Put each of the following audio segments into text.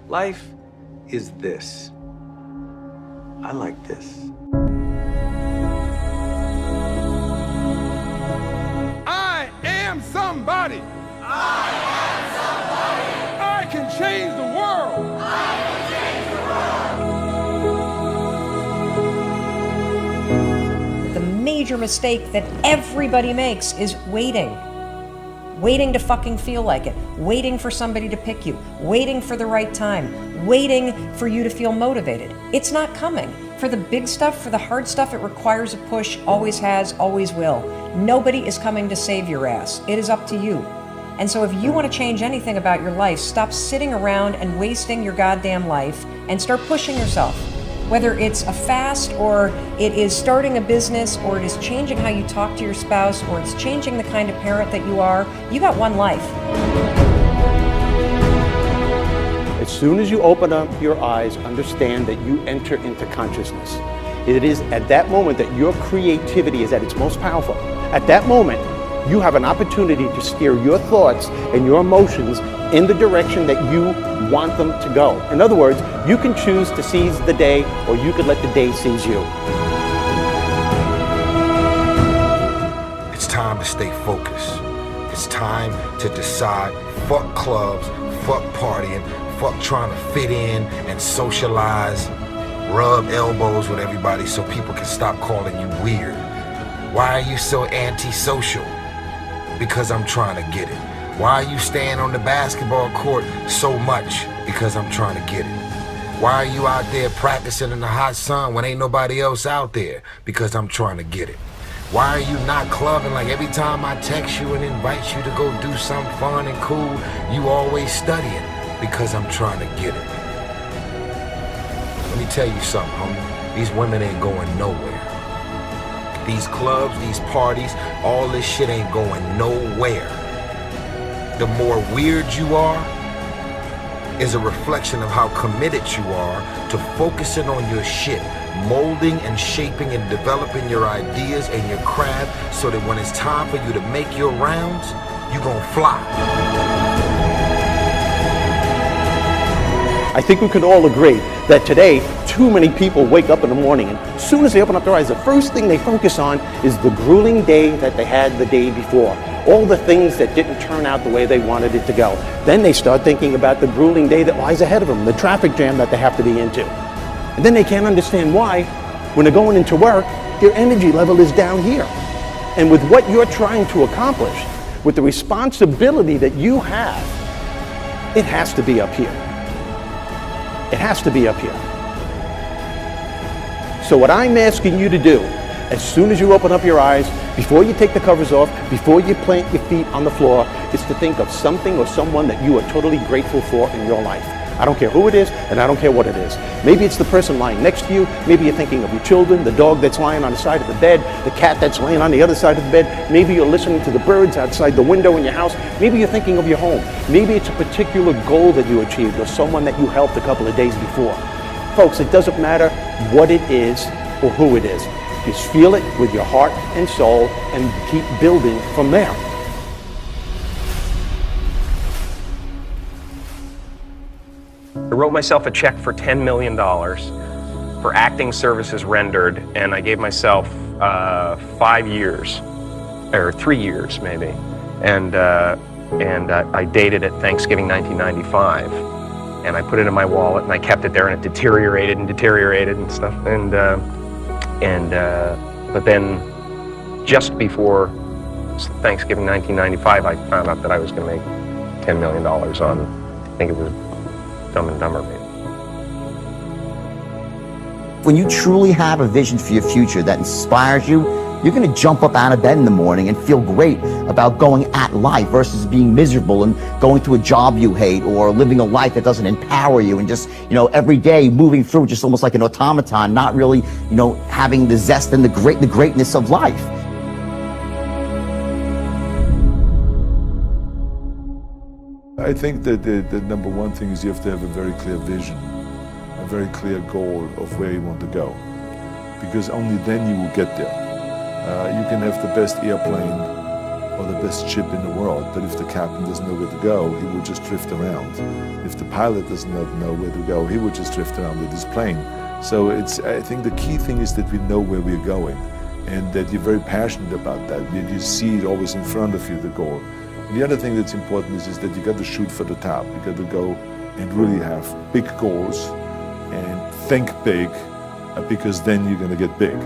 Life is this. I like this. I am somebody. I am somebody. I can change the world. I can change the world. The major mistake that everybody makes is waiting. Waiting to fucking feel like it. Waiting for somebody to pick you. Waiting for the right time. Waiting for you to feel motivated. It's not coming. For the big stuff, for the hard stuff, it requires a push, always has, always will. Nobody is coming to save your ass. It is up to you. And so if you want to change anything about your life, stop sitting around and wasting your goddamn life and start pushing yourself. Whether it's a fast, or it is starting a business, or it is changing how you talk to your spouse, or it's changing the kind of parent that you are, you got one life. As soon as you open up your eyes, understand that you enter into consciousness. It is at that moment that your creativity is at its most powerful. At that moment, you have an opportunity to steer your thoughts and your emotions in the direction that you want them to go. In other words, you can choose to seize the day, or you could let the day seize you. It's time to stay focused. It's time to decide, fuck clubs, fuck partying, fuck trying to fit in and socialize, rub elbows with everybody so people can stop calling you weird. Why are you so antisocial? Because I'm trying to get it. Why are you staying on the basketball court so much? Because I'm trying to get it. Why are you out there practicing in the hot sun when ain't nobody else out there? Because I'm trying to get it. Why are you not clubbing like every time I text you and invite you to go do something fun and cool, you always studying? Because I'm trying to get it. Let me tell you something, homie. These women ain't going nowhere. These clubs, these parties, all this shit ain't going nowhere. The more weird you are is a reflection of how committed you are to focusing on your shit, molding and shaping and developing your ideas and your craft so that when it's time for you to make your rounds, you gon' fly. I think we can all agree that today, too many people wake up in the morning, and as soon as they open up their eyes, the first thing they focus on is the grueling day that they had the day before. All the things that didn't turn out the way they wanted it to go. Then they start thinking about the grueling day that lies ahead of them, the traffic jam that they have to be into. And then they can't understand why, when they're going into work, their energy level is down here. And with what you're trying to accomplish, with the responsibility that you have, it has to be up here. It has to be up here. So what I'm asking you to do, as soon as you open up your eyes, before you take the covers off, before you plant your feet on the floor, is to think of something or someone that you are totally grateful for in your life. I don't care who it is, and I don't care what it is. Maybe it's the person lying next to you. Maybe you're thinking of your children, the dog that's lying on the side of the bed, the cat that's laying on the other side of the bed. Maybe you're listening to the birds outside the window in your house. Maybe you're thinking of your home. Maybe it's a particular goal that you achieved or someone that you helped a couple of days before. Folks, it doesn't matter what it is or who it is. Just feel it with your heart and soul and keep building from there. I wrote myself a check for $10 million for acting services rendered, and I gave myself 5 years, or 3 years maybe, and I dated it Thanksgiving 1995, and I put it in my wallet, and I kept it there, and it deteriorated and stuff, but then just before Thanksgiving 1995, I found out that I was going to make $10 million on, I think it was Dumb and Dumber, maybe. When you truly have a vision for your future that inspires you, you're going to jump up out of bed in the morning and feel great about going at life versus being miserable and going to a job you hate or living a life that doesn't empower you and just, every day moving through just almost like an automaton, not really, having the zest and the greatness of life. I think that the number one thing is you have to have a very clear vision, a very clear goal of where you want to go, because only then you will get there. You can have the best airplane, or the best ship in the world, but if the captain doesn't know where to go, he will just drift around. If the pilot doesn't know where to go, he will just drift around with his plane. So I think the key thing is that we know where we're going, and that you're very passionate about that. You see it always in front of you, the goal. And the other thing that's important is that you got to shoot for the top. You got to go and really have big goals and think big, because then you're going to get big.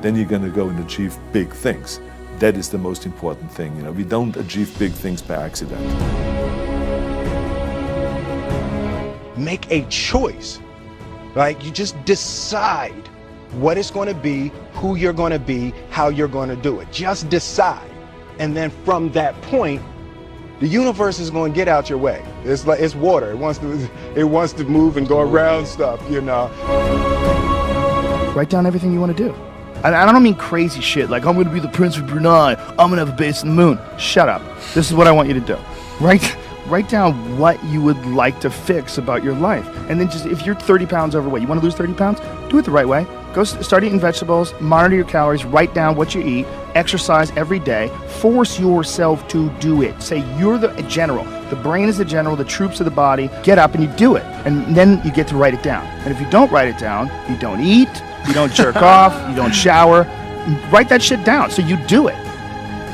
Then you're going to go and achieve big things. That is the most important thing. You know, we don't achieve big things by accident. Make a choice. Like, you just decide what it's going to be, who you're going to be, how you're going to do it. Just decide. And then from that point, the universe is going to get out your way. It's like, it's water. It wants to move and go around stuff, you know. Write down everything you want to do. And I don't mean crazy shit like, I'm going to be the Prince of Brunei, I'm going to have a base on the moon. Shut up. This is what I want you to do. Write down what you would like to fix about your life. And then just, if you're 30 pounds overweight, you want to lose 30 pounds? Do it the right way. Go start eating vegetables, monitor your calories, write down what you eat, exercise every day, force yourself to do it. Say you're the general. The brain is the general, the troops are the body. Get up and you do it. And then you get to write it down. And if you don't write it down, you don't eat, you don't jerk off, you don't shower. Write that shit down so you do it.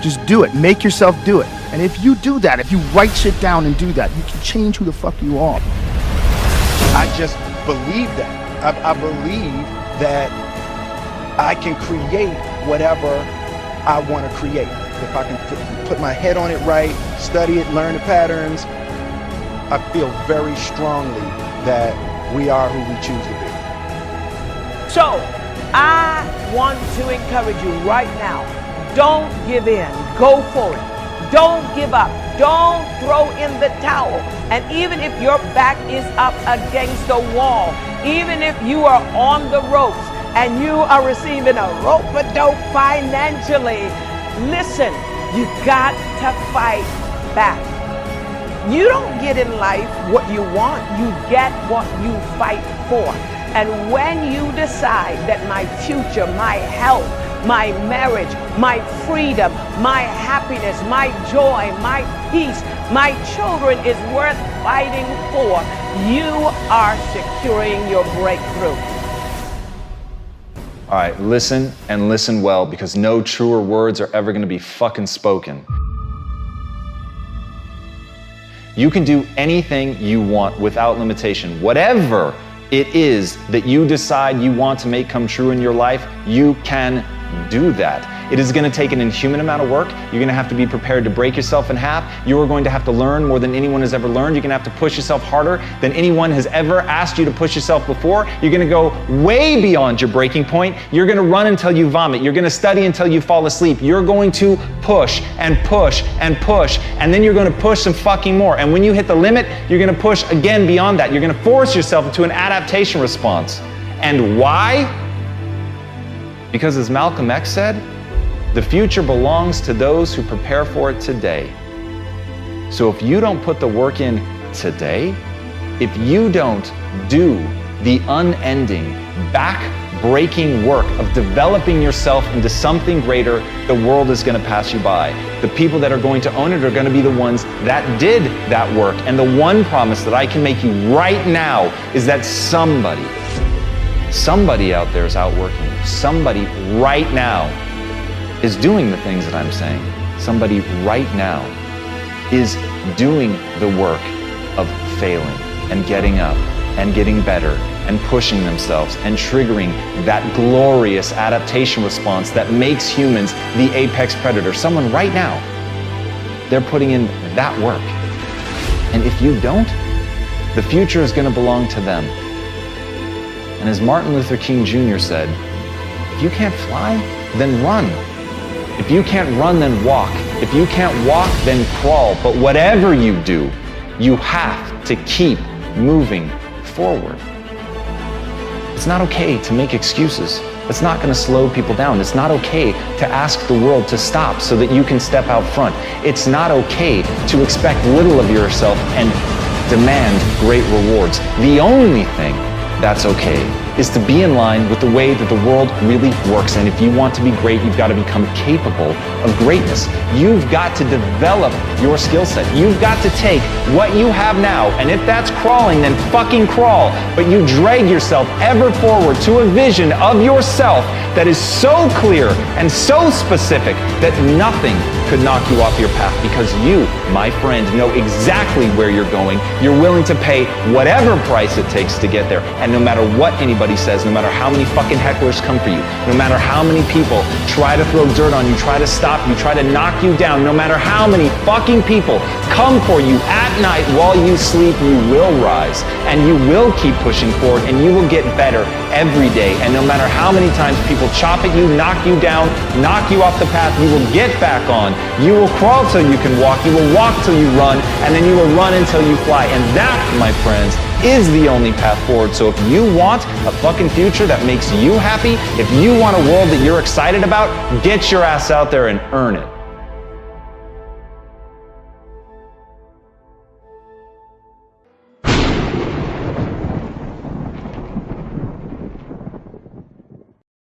Just do it. Make yourself do it. And if you do that, if you write shit down and do that, you can change who the fuck you are. I just believe that. I believe that I can create whatever I want to create. If I can put my head on it right, study it, learn the patterns, I feel very strongly that we are who we choose to be. So, I want to encourage you right now, don't give in, go for it. Don't give up, don't throw in the towel. And even if your back is up against the wall, even if you are on the ropes and you are receiving a rope-a-dope financially, listen, you got to fight back. You don't get in life what you want, you get what you fight for. And when you decide that my future, my health, my marriage, my freedom, my happiness, my joy, my peace, my children is worth fighting for, you are securing your breakthrough. All right, listen and listen well, because no truer words are ever going to be fucking spoken. You can do anything you want without limitation. Whatever it is that you decide you want to make come true in your life, you can do that. It is going to take an inhuman amount of work. You're going to have to be prepared to break yourself in half. You are going to have to learn more than anyone has ever learned. You're going to have to push yourself harder than anyone has ever asked you to push yourself before. You're going to go way beyond your breaking point. You're going to run until you vomit. You're going to study until you fall asleep. You're going to push and push and push, and then you're going to push some fucking more. And when you hit the limit, you're going to push again beyond that. You're going to force yourself into an adaptation response. And why? Because as Malcolm X said, the future belongs to those who prepare for it today. So if you don't put the work in today, if you don't do the unending, back-breaking work of developing yourself into something greater, the world is going to pass you by. The people that are going to own it are going to be the ones that did that work. And the one promise that I can make you right now is that somebody out there is outworking you. Somebody right now is doing the things that I'm saying. Somebody right now is doing the work of failing and getting up and getting better and pushing themselves and triggering that glorious adaptation response that makes humans the apex predator. Someone right now, they're putting in that work. And if you don't, the future is going to belong to them. And as Martin Luther King Jr. said, if you can't fly, then run. If you can't run, then walk. If you can't walk, then crawl. But whatever you do, you have to keep moving forward. It's not okay to make excuses. It's not going to slow people down. It's not okay to ask the world to stop so that you can step out front. It's not okay to expect little of yourself and demand great rewards. The only thing that's okay is to be in line with the way that the world really works. And if you want to be great, you've got to become capable of greatness. You've got to develop your skill set. You've got to take what you have now, and if that's crawling, then fucking crawl. But you drag yourself ever forward to a vision of yourself that is so clear and so specific that nothing could knock you off your path, because you, my friend, know exactly where you're going. You're willing to pay whatever price it takes to get there. And no matter what anybody says, no matter how many fucking hecklers come for you, no matter how many people try to throw dirt on you, try to stop you, try to knock you down, no matter how many fucking people come for you at night while you sleep, you will rise and you will keep pushing forward and you will get better every day. And no matter how many times people chop at you, knock you down, knock you off the path, you will get back on. You will crawl till you can walk, you will walk till you run, and then you will run until you fly. And that, my friends, is the only path forward. So if you want a fucking future that makes you happy, if you want a world that you're excited about, get your ass out there and earn it.